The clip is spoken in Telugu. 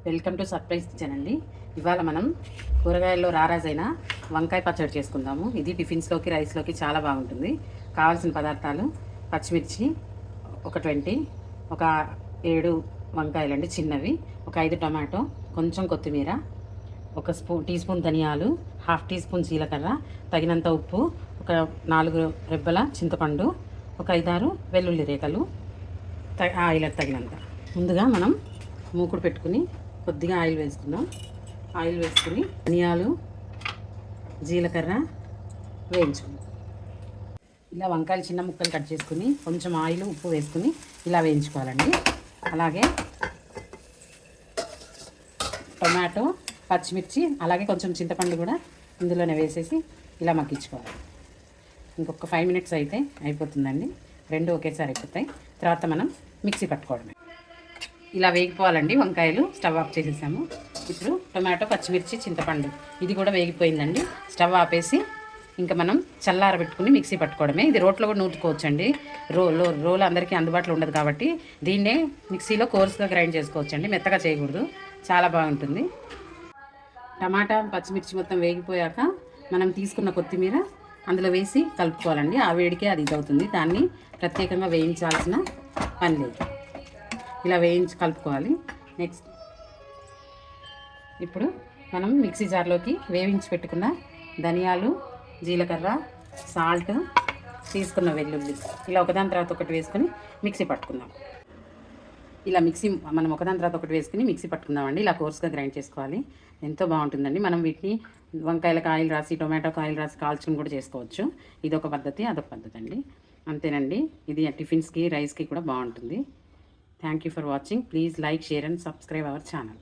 వెల్కమ్ టు సర్ప్రైజ్ కిచెన్ అండి. ఇవాళ మనం కూరగాయల్లో రారాజైన వంకాయ పచ్చడి చేసుకుందాము. ఇది టిఫిన్స్లోకి రైస్లోకి చాలా బాగుంటుంది. కావాల్సిన పదార్థాలు పచ్చిమిర్చి ఒక 20, ఒక 7 వంకాయలండి చిన్నవి, ఒక 5 టమాటో, కొంచెం కొత్తిమీర, ఒక టీ స్పూన్ ధనియాలు, హాఫ్ టీ స్పూన్ జీలకర్ర, తగినంత ఉప్పు, ఒక 4 రెబ్బల చింతపండు, ఒక 5-6 వెల్లుల్లి రేఖలు, ఆయిల్ తగినంత. ముందుగా మనం మూకుడు పెట్టుకుని కొద్దిగా ఆయిల్ వేసుకుందాం. ఆయిల్ వేసుకుని ధనియాలు, జీలకర్ర వేయించుకుందాం. ఇలా వంకాయలు చిన్న ముక్కలు కట్ చేసుకుని కొంచెం ఆయిల్, ఉప్పు వేసుకుని ఇలా వేయించుకోవాలండి. అలాగే టొమాటో, పచ్చిమిర్చి, అలాగే కొంచెం చింతపండు కూడా ఇందులోనే వేసేసి ఇలా మగ్గించుకోవాలి. ఇంకొక 5 మినిట్స్ అయితే అయిపోతుందండి. రెండు ఒకేసారి అయిపోతాయి. తర్వాత మనం మిక్సీ పట్టుకోవడమే. ఇలా వేగిపోవాలండి వంకాయలు. స్టవ్ ఆఫ్ చేసేసాము. ఇప్పుడు టొమాటో, పచ్చిమిర్చి, చింతపండు ఇది కూడా వేగిపోయిందండి. స్టవ్ ఆపేసి ఇంకా మనం చల్లారబెట్టుకుని మిక్సీ పట్టుకోవడమే. ఇది రోట్లో కూడా నూరుకోవచ్చండి. రోలు అందరికీ అందుబాటులో ఉండదు కాబట్టి దీన్నే మిక్సీలో కోర్స్గా గ్రైండ్ చేసుకోవచ్చండి. మెత్తగా చేయకూడదు, చాలా బాగుంటుంది. టమాటా, పచ్చిమిర్చి మొత్తం వేగిపోయాక మనం తీసుకున్న కొత్తిమీర అందులో వేసి కలుపుకోవాలండి. ఆ వేడికే అది ఇదవుతుంది. దాన్ని ప్రత్యేకంగా వేయించాల్సిన పని లేదు. ఇలా వేయించి కలుపుకోవాలి. నెక్స్ట్ ఇప్పుడు మనం మిక్సీ జార్లోకి వేయించి పెట్టుకున్న ధనియాలు, జీలకర్ర, సాల్ట్, తీసుకున్న వెల్లుల్లి ఇలా ఒకదాని తర్వాత ఒకటి వేసుకొని మిక్సీ పట్టుకుందాం. ఇలా మనం ఒకదాని తర్వాత ఒకటి వేసుకుని మిక్సీ పట్టుకుందామండి. ఇలా కోర్స్గా గ్రైండ్ చేసుకోవాలి. ఎంతో బాగుంటుందండి. మనం వీటిని వంకాయలకు ఆయిల్ రాసి, టొమాటోకి ఆయిల్ రాసి కాల్చుకుని కూడా చేసుకోవచ్చు. ఇదొక పద్ధతి, అదొక పద్ధతి అండి. అంతేనండి. ఇది టిఫిన్స్కి, రైస్కి కూడా బాగుంటుంది. Thank you for watching. Please like, share and subscribe our channel.